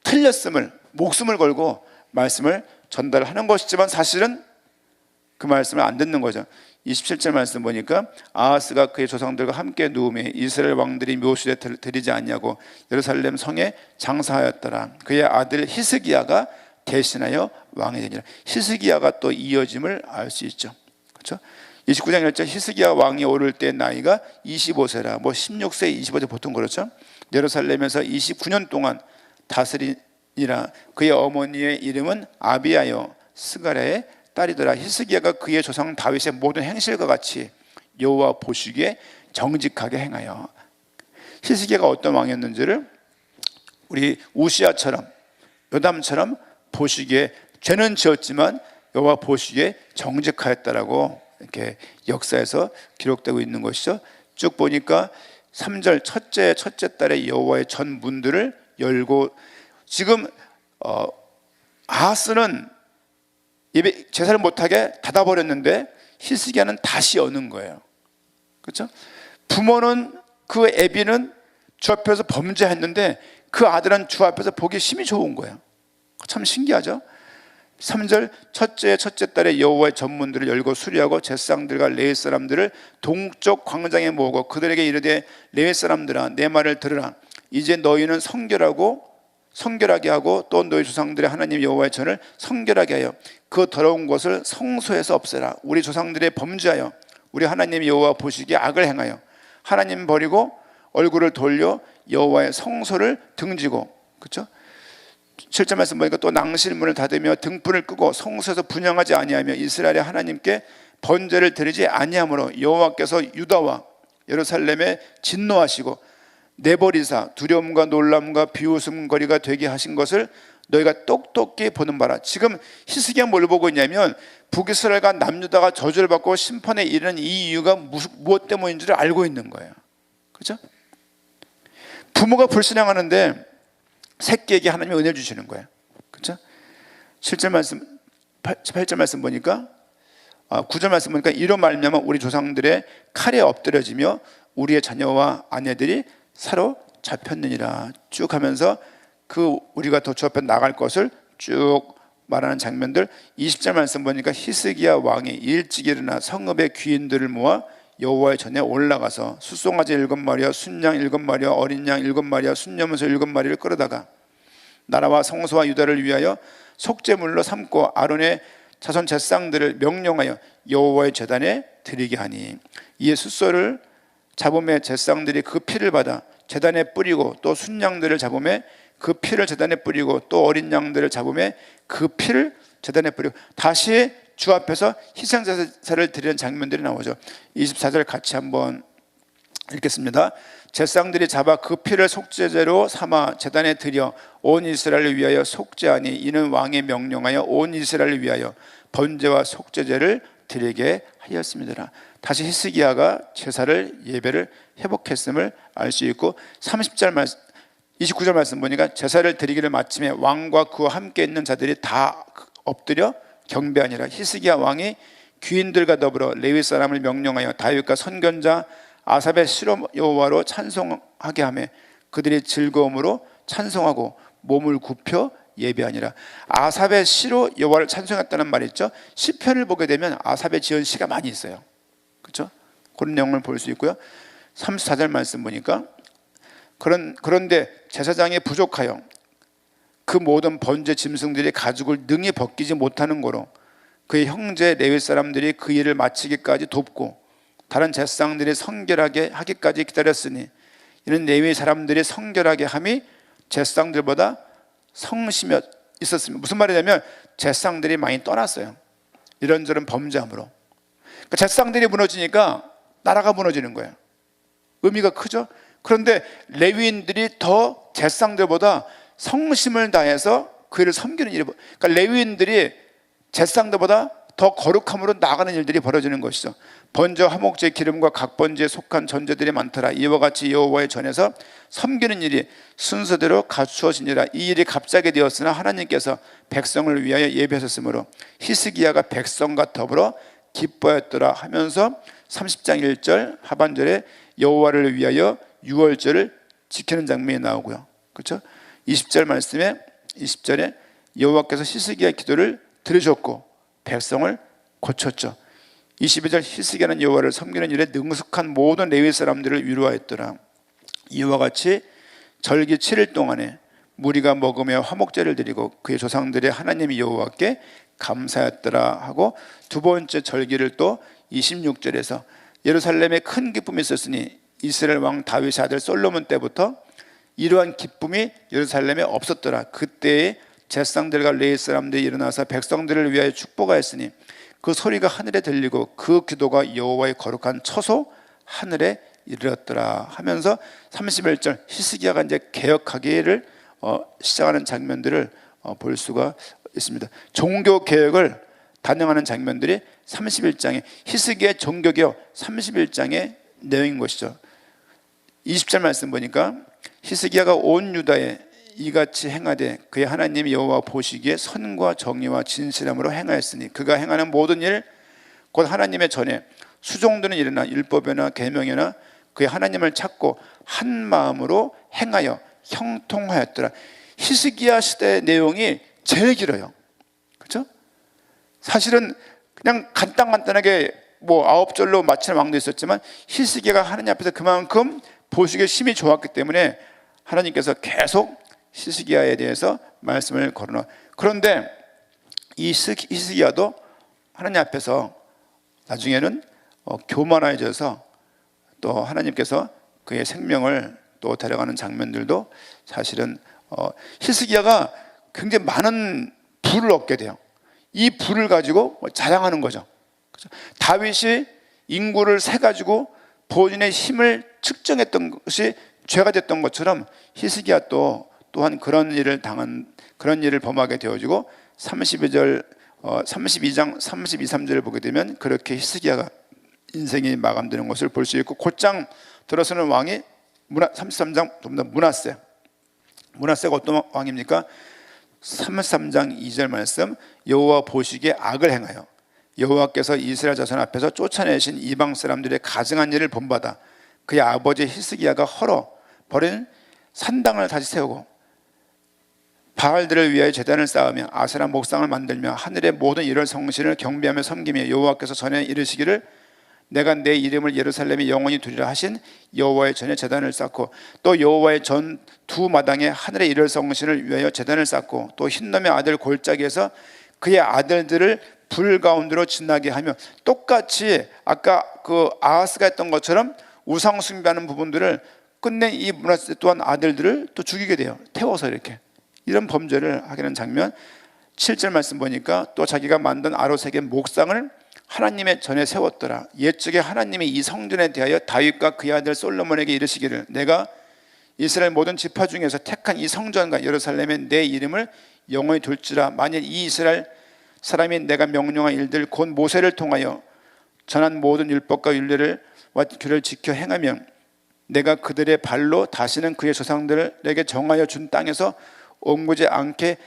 틀렸음을 목숨을 걸고 말씀을 전달하는 것이지만 사실은 그 말씀을 안 듣는 거죠. 27절 말씀 보니까 아하스가 그의 조상들과 함께 누우매 이스라엘 왕들이 묘실에 들이지 않냐고 예루살렘 성에 장사하였더라. 그의 아들 히스기야가 대신하여 왕이 되니라. 히스기야가 또 이어짐을 알 수 있죠. 그렇죠? 29장 1절 히스기야 왕이 오를 때 나이가 25세라. 16세, 25세 보통 그렇죠. 예루살렘에서 29년 동안 다스리니라. 그의 어머니의 이름은 아비야요 스가랴의 딸이더라. 히스기야가 그의 조상 다윗의 모든 행실과 같이 여호와 보시기에 정직하게 행하여. 히스기야가 어떤 왕이었는지를 우리 우시야처럼 요담처럼 보시기에 죄는 지었지만 여호와 보시기에 정직하였다라고 이렇게 역사에서 기록되고 있는 것이죠. 쭉 보니까 3절 첫째 달에 여호와의 전 문들을 열고, 지금 아하스는 예배 제사를 못하게 닫아버렸는데 히스기야는 다시 여는 거예요. 그렇죠? 부모는 그 애비는 주 앞에서 범죄했는데 그 아들은 주 앞에서 보기 심히 좋은 거예요. 참 신기하죠? 3절 첫째 달에 여호와의 전문들을 열고 수리하고 제사장들과 레위 사람들을 동쪽 광장에 모으고 그들에게 이르되 레위 사람들아 내 말을 들으라. 이제 너희는 성결하게 하고 또 너희 조상들의 하나님 여호와의 전을 성결하게 하여 그 더러운 것을 성소에서 없애라. 우리 조상들의 범죄하여 우리 하나님 여호와 보시기에 악을 행하여 하나님 버리고 얼굴을 돌려 여호와의 성소를 등지고. 그렇죠? 7절 말씀 보니까 또 낭실문을 닫으며 등불을 끄고 성소에서 분향하지 아니하며 이스라엘의 하나님께 번제를 드리지 아니하므로 여호와께서 유다와 예루살렘에 진노하시고 내버리사 두려움과 놀람과 비웃음거리가 되게 하신 것을 너희가 똑똑히 보는 바라. 지금 히스기야 뭘 보고 있냐면 북이스라엘과 남유다가 저주를 받고 심판에 이르는 이 이유가 무엇 때문인지를 알고 있는 거예요. 그렇죠? 부모가 불신앙하는데 새끼에게 하나님이 은혜를 주시는 거예요. 그렇죠? 7절 말씀, 8절 말씀 보니까 9절 말씀 보니까 이로 말미암아 우리 조상들의 칼에 엎드려지며 우리의 자녀와 아내들이 사로잡혔느니라. 쭉 하면서 그 우리가 더 주 앞에 나갈 것을 쭉 말하는 장면들. 20절 말씀 보니까 히스기야 왕이 일찍 일어나 성읍의 귀인들을 모아 여호와의 전에 올라가서 숫송아지 7마리와 순양 7마리와 어린 양 7마리와 순염소 7마리를 끌어다가 나라와 성소와 유다를 위하여 속죄물로 삼고 아론의 자손 제사장들을 명령하여 여호와의 제단에 드리게 하니 이에 숫소를 잡음에 제사장들이 그 피를 받아 제단에 뿌리고 또 순양들을 잡음에 그 피를 제단에 뿌리고 또 어린 양들을 잡음에 그 피를 제단에 뿌리고 다시 주 앞에서 희생제사를 드리는 장면들이 나오죠. 24절 같이 한번 읽겠습니다. 제사장들이 잡아 그 피를 속죄제로 삼아 제단에 드려 온 이스라엘을 위하여 속죄하니 이는 왕의 명령하여 온 이스라엘을 위하여 번제와 속죄제를 드리게 하였습니다. 다시 히스기야가 제사를 예배를 회복했음을 알 수 있고 30절 말씀 29절 말씀 보니까 제사를 드리기를 마침에 왕과 그와 함께 있는 자들이 다 엎드려 경배하니라. 히스기야 왕이 귀인들과 더불어 레위 사람을 명령하여 다윗과 선견자 아삽의 시로 여호와로 찬송하게 하며 그들이 즐거움으로 찬송하고 몸을 굽혀 예배하니라. 아삽의 시로 여호와를 찬송했다는 말이 있죠. 시편을 보게 되면 아삽의 지은 시가 많이 있어요. 그렇죠? 그런 내용을 볼 수 있고요. 34절 말씀 보니까 그런데 제사장이 부족하여 그 모든 번제 짐승들이 가죽을 능히 벗기지 못하는 거로 그의 형제 레위 사람들이 그 일을 마치기까지 돕고 다른 제사장들이 성결하게 하기까지 기다렸으니 이는 레위 사람들이 성결하게 함이 제사장들보다 성심이 있었습니다. 무슨 말이냐면 제사장들이 많이 떠났어요. 이런저런 범죄함으로. 그러니까 제사장들이 무너지니까 나라가 무너지는 거예요. 의미가 크죠? 그런데 레위인들이 더 제사장들보다 성심을 다해서 그 일을 섬기는 일이, 그러니까 레위인들이 제사장들보다 더 거룩함으로 나가는 일들이 벌어지는 것이죠. 번제 화목제 기름과 각 번제에 속한 전제들이 많더라. 이와 같이 여호와의 전에서 섬기는 일이 순서대로 갖추어지니라. 이 일이 갑자기 되었으나 하나님께서 백성을 위하여 예비하셨으므로 히스기야가 백성과 더불어 기뻐했더라 하면서 30장 1절 하반절에 여호와를 위하여 유월절을 지키는 장면이 나오고요. 그렇죠? 20절 말씀에 20절에 여호와께서 히스기야 기도를 들으셨고 백성을 고쳤죠. 22절 히스기야는 여호와를 섬기는 일에 능숙한 모든 레위 사람들을 위로하였더라. 이와 같이 절기 7일 동안에 무리가 먹으며 화목제를 드리고 그의 조상들의 하나님 여호와께 감사했더라 하고, 두 번째 절기를 또 26절에서 예루살렘에 큰 기쁨이 있었으니 이스라엘 왕 다윗의 아들 솔로몬 때부터 이러한 기쁨이 예루살렘에 없었더라. 그때에 제사장들과 레위 사람들이 일어나서 백성들을 위하여 축복하였으니 그 소리가 하늘에 들리고 그 기도가 여호와의 거룩한 처소 하늘에 이르렀더라 하면서 31절 히스기야가 이제 개혁하기를 시작하는 장면들을 볼 수가 있습니다. 종교 개혁을 단행하는 장면들이 31장에 히스기야의 종교개혁 31장의 내용인 것이죠. 20절 말씀 보니까 히스기야가 온 유다에 이같이 행하되 그의 하나님 여호와 보시기에 선과 정의와 진실함으로 행하였으니 그가 행하는 모든 일 곧 하나님의 전에 수종드는 일이나 율법이나 계명이나 그의 하나님을 찾고 한 마음으로 행하여 형통하였더라. 히스기야 시대의 내용이 제일 길어요. 그렇죠? 사실은 그냥 간단하게 뭐 9절로 마치는 왕도 있었지만 히스기야가 하나님 앞에서 그만큼 보시기에 심히 좋았기 때문에 하나님께서 계속 히스기야에 대해서 말씀을 걸어놔. 그런데 이 히스기야도 하나님 앞에서 나중에는 교만해져서 또 하나님께서 그의 생명을 또 데려가는 장면들도 사실은 히스기야가 굉장히 많은 부를 얻게 돼요. 이 부를 가지고 자랑하는 거죠. 그렇죠? 다윗이 인구를 세 가지고 본인의 힘을 측정했던 것이 죄가 됐던 것처럼 히스기야 또한 그런 일을 범하게 되어지고 32장 32, 3절을 보게 되면 그렇게 히스기야가 인생이 마감되는 것을 볼 수 있고, 곧장 들어서는 왕이 33장 므낫세가 어떤 왕입니까? 33장 2절 말씀, 여호와 보시기에 악을 행하여 여호와께서 이스라엘 자손 앞에서 쫓아내신 이방 사람들의 가증한 일을 본받아 그의 아버지 히스기야가 헐어 버린 산당을 다시 세우고 바알들을 위하여 제단을 쌓으며 아세라 목상을 만들며 하늘의 모든 이런 성신을 경배하며 섬기며 여호와께서 전에 이르시기를 내가 내 이름을 예루살렘에 영원히 두리라 하신 여호와의 전에 제단을 쌓고 또 여호와의 전 두 마당에 하늘의 이를 성신을 위하여 제단을 쌓고 또 흰놈의 아들 골짜기에서 그의 아들들을 불 가운데로 지나게 하며, 똑같이 아까 그 아하스가 했던 것처럼 우상 숭배하는 부분들을 끝내 이 므낫세 또한 아들들을 또 죽이게 돼요. 태워서 이렇게 이런 범죄를 하게 되는 장면. 7절 말씀 보니까 또 자기가 만든 아로색의 목상을 하나님의 전에 세웠더라. 옛적에 하나님이 이 성전에 대하여 다윗과 그의 아들 솔로몬에게 이르시기를 내가 이스라엘 모든 지파 중에서 택한 이 성전과 예루살렘에 내 이름을 영원히 둘지라. 만일 이 이스라엘 사람이 내가 명령한 일들 곧 모세를 통하여 전한 모든 율법과 율례를 규례를 지켜 행하면 내가 그들의 발로 다시는 그의 조상들에게 정하여 준 땅에서 옮기지 않게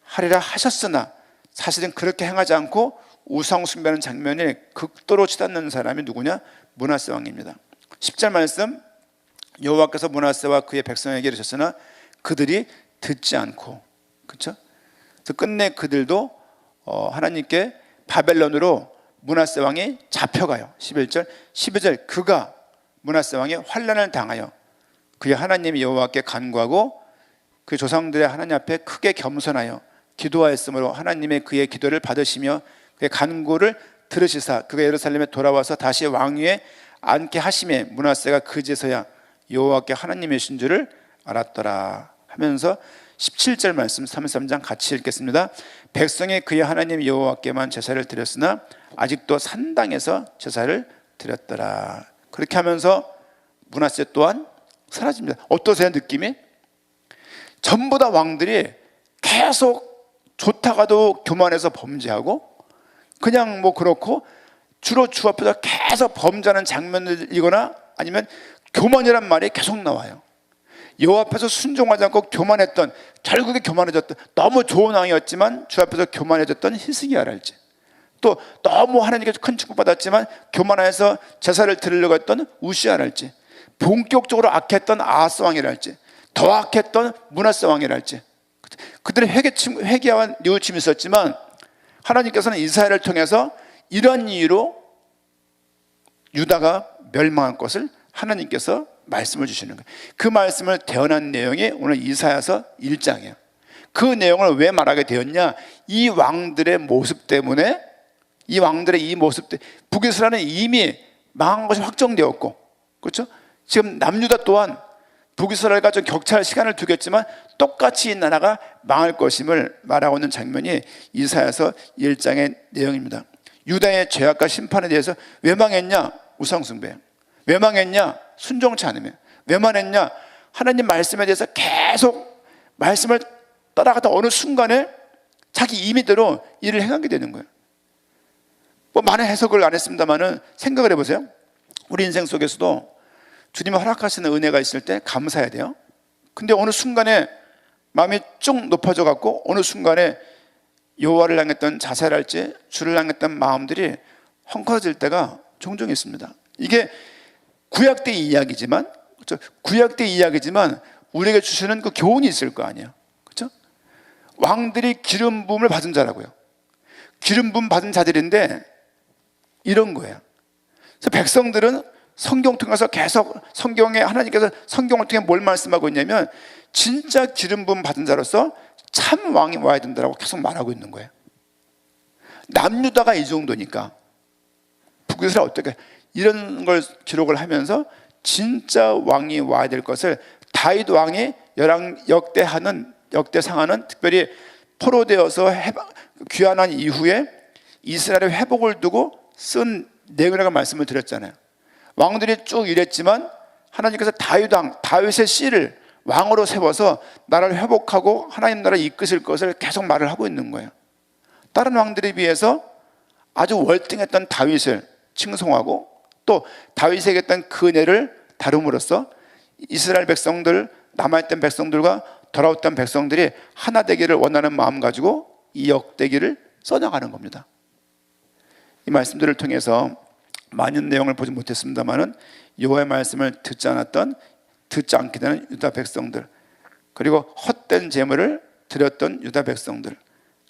하리라 하셨으나, 사실은 그렇게 행하지 않고 우상 숭배하는 장면이 극도로 치닫는 사람이 누구냐? 므낫세 왕입니다. 10절 말씀, 여호와께서 므낫세와 그의 백성에게 이르셨으나 그들이 듣지 않고, 그렇죠? 끝내 그들도 하나님께 바벨론으로 므낫세 왕이 잡혀가요. 11절 12절 그가 므낫세 왕이 환난을 당하여 그의 하나님 여호와께 간구하고 그 조상들의 하나님 앞에 크게 겸손하여 기도하였으므로 하나님의 그의 기도를 받으시며 그의 간구를 들으시사 그가 예루살렘에 돌아와서 다시 왕위에 앉게 하심에 므낫세가 그제서야 여호와께 하나님이신 줄을 알았더라 하면서 17절 말씀 33장 같이 읽겠습니다. 백성이 그의 하나님 여호와께만 제사를 드렸으나 아직도 산당에서 제사를 드렸더라. 그렇게 하면서 므낫세 또한 사라집니다. 어떠세요 느낌이? 전부 다 왕들이 계속 좋다가도 교만해서 범죄하고 그냥 뭐 그렇고 주로 주 앞에서 계속 범죄하는 장면이거나 아니면 교만이란 말이 계속 나와요. 여호와 앞에서 순종하지 않고 교만했던, 결국에 교만해졌던, 너무 좋은 왕이었지만 주 앞에서 교만해졌던 히스기야랄지, 또 너무 하나님께서 큰 축복받았지만 교만해서 제사를 드리려고 했던 우시야랄지, 본격적으로 악했던 아하스 왕이랄지, 더 악했던 므낫세 왕이랄지, 그들의 회개와 뉘우침이 있었지만 하나님께서는 이스라엘을 통해서 이런 이유로 유다가 멸망할 것을 하나님께서 말씀을 주시는 거예요. 그 말씀을 대언한 내용이 오늘 이사야서 1장이에요. 그 내용을 왜 말하게 되었냐? 이 왕들의 모습 때문에, 이 왕들의 이 모습 때문에 북이스라엘은 이미 망한 것이 확정되었고, 그렇죠? 지금 남유다 또한 북이스라엘과 좀 격차할 시간을 두겠지만 똑같이 이 나라가 망할 것임을 말하고 있는 장면이 이사야서 1장의 내용입니다. 유다의 죄악과 심판에 대해서 왜 망했냐? 우상숭배. 왜 망했냐? 순종치 않으며. 왜 망했냐? 하나님 말씀에 대해서 계속 말씀을 따라가다 어느 순간에 자기 임의대로 일을 행하게 되는 거예요. 뭐 많은 해석을 안 했습니다만은 생각을 해보세요. 우리 인생 속에서도 주님이 허락하시는 은혜가 있을 때 감사해야 돼요. 근데 어느 순간에 마음이 쭉 높아져 갖고 어느 순간에 여호와를 향했던 자세랄지 주를 향했던 마음들이 헝클어질 때가 종종 있습니다. 이게 구약 때 이야기지만, 그렇죠? 구약 때 이야기지만 우리에게 주시는 그 교훈이 있을 거 아니에요. 그렇죠? 왕들이 기름 부음을 받은 자라고요. 기름 부음 받은 자들인데 이런 거예요. 그래서 백성들은 성경 통해서 계속 성경에 하나님께서 성경을 통해 뭘 말씀하고 있냐면 진짜 기름 부음 받은 자로서 참 왕이 와야 된다고 계속 말하고 있는 거예요. 남유다가 이 정도니까 북이스라엘 어떻게 이런 걸 기록을 하면서 진짜 왕이 와야 될 것을 다윗 왕이 역대상하는 특별히 포로되어서 귀환한 이후에 이스라엘의 회복을 두고 쓴 내용이라고 말씀을 드렸잖아요. 왕들이 쭉 이랬지만 하나님께서 다윗의 씨를 왕으로 세워서 나라를 회복하고 하나님 나라를 이끄실 것을 계속 말을 하고 있는 거예요. 다른 왕들에 비해서 아주 월등했던 다윗을 칭송하고 또 다윗에게 했던 그 은혜를 다룸으로써 이스라엘 백성들, 남아있던 백성들과 돌아왔던 백성들이 하나 되기를 원하는 마음 가지고 이 역대기를 써나가는 겁니다. 이 말씀들을 통해서 많은 내용을 보지 못했습니다만은 여호와의 말씀을 듣지 않게 되는 유다 백성들, 그리고 헛된 재물을 드렸던 유다 백성들,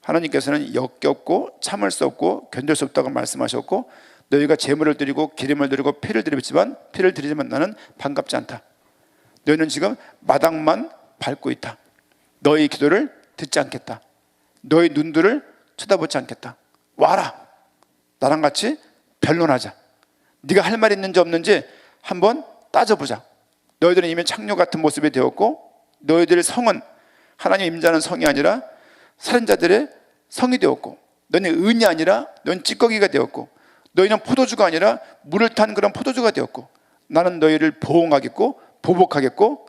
하나님께서는 역겹고 참을 수 없고 견딜 수 없다고 말씀하셨고, 너희가 재물을 드리고 기름을 드리고 피를 드리지만 나는 반갑지 않다. 너희는 지금 마당만 밟고 있다. 너희 기도를 듣지 않겠다. 너희 눈들을 쳐다보지 않겠다. 와라, 나랑 같이 변론하자. 네가 할 말 있는지 없는지 한번 따져보자. 너희들은 이미 창녀 같은 모습이 되었고 너희들의 성은 하나님 임자는 성이 아니라 살인자들의 성이 되었고, 너희는 은이 아니라 너희는 찌꺼기가 되었고, 너희는 포도주가 아니라 물을 탄 그런 포도주가 되었고, 나는 너희를 보호하겠고 보복하겠고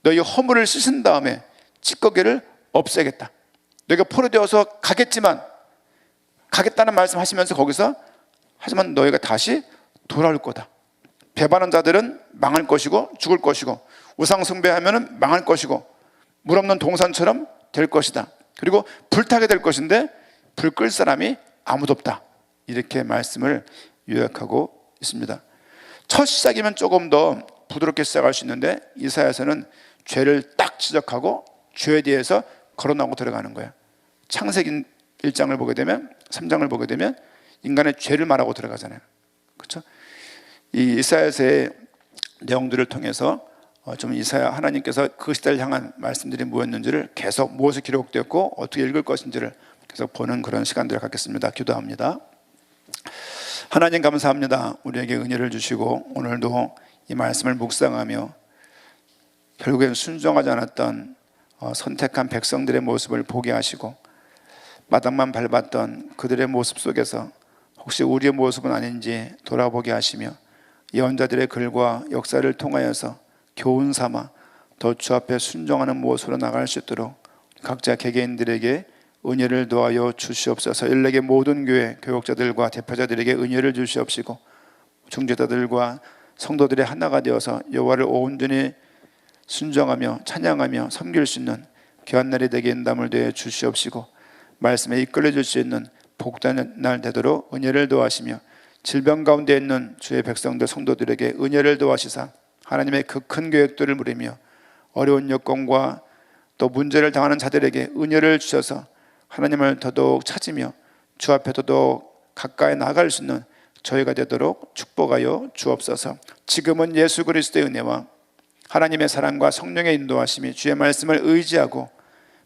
너희 허물을 씻은 다음에 찌꺼기를 없애겠다. 너희가 포로되어서 가겠다는 말씀하시면서 거기서 하지만 너희가 다시 돌아올 거다. 배반한 자들은 망할 것이고 죽을 것이고 우상 숭배하면 망할 것이고 물 없는 동산처럼 될 것이다. 그리고 불타게 될 것인데 불 끌 사람이 아무도 없다. 이렇게 말씀을 요약하고 있습니다. 첫 시작이면 조금 더 부드럽게 시작할 수 있는데 이사야서는 죄를 딱 지적하고 죄에 대해서 거론하고 들어가는 거예요. 창세기 1장을 보게 되면 3장을 보게 되면 인간의 죄를 말하고 들어가잖아요. 그렇죠? 이 이사야서의 내용들을 통해서 좀 이사야 하나님께서 그 시대를 향한 말씀들이 뭐였는지를 계속 무엇이 기록되었고 어떻게 읽을 것인지를 계속 보는 그런 시간들을 갖겠습니다. 기도합니다. 하나님 감사합니다. 우리에게 은혜를 주시고 오늘도 이 말씀을 묵상하며 결국엔 순종하지 않았던 선택한 백성들의 모습을 보게 하시고 마당만 밟았던 그들의 모습 속에서 혹시 우리의 모습은 아닌지 돌아보게 하시며 예언자들의 글과 역사를 통하여서 교훈 삼아 더 주 앞에 순종하는 모습으로 나갈 수 있도록 각자 개개인들에게 은혜를 도하여 주시옵소서. 일렉의 모든 교회 교역자들과 대표자들에게 은혜를 주시옵시고 중재자들과 성도들의 하나가 되어서 여호와를 온전히 순종하며 찬양하며 섬길 수 있는 귀한 날이 되게 인담을 되어 주시옵시고 말씀에 이끌려 줄 수 있는 복된 날 되도록 은혜를 도하시며 질병 가운데 있는 주의 백성들 성도들에게 은혜를 도하시사 하나님의 그 큰 계획들을 누리며 어려운 여건과 또 문제를 당하는 자들에게 은혜를 주셔서 하나님을 더더욱 찾으며 주 앞에 더더 가까이 나아갈 수 있는 저희가 되도록 축복하여 주옵소서. 지금은 예수 그리스도의 은혜와 하나님의 사랑과 성령의 인도하심이 주의 말씀을 의지하고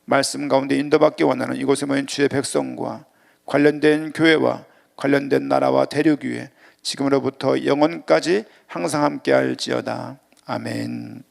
말씀 가운데 인도받기 원하는 이곳에 모인 주의 백성과 관련된 교회와 관련된 나라와 대륙 위에 지금으로부터 영원까지 항상 함께 할지어다. 아멘.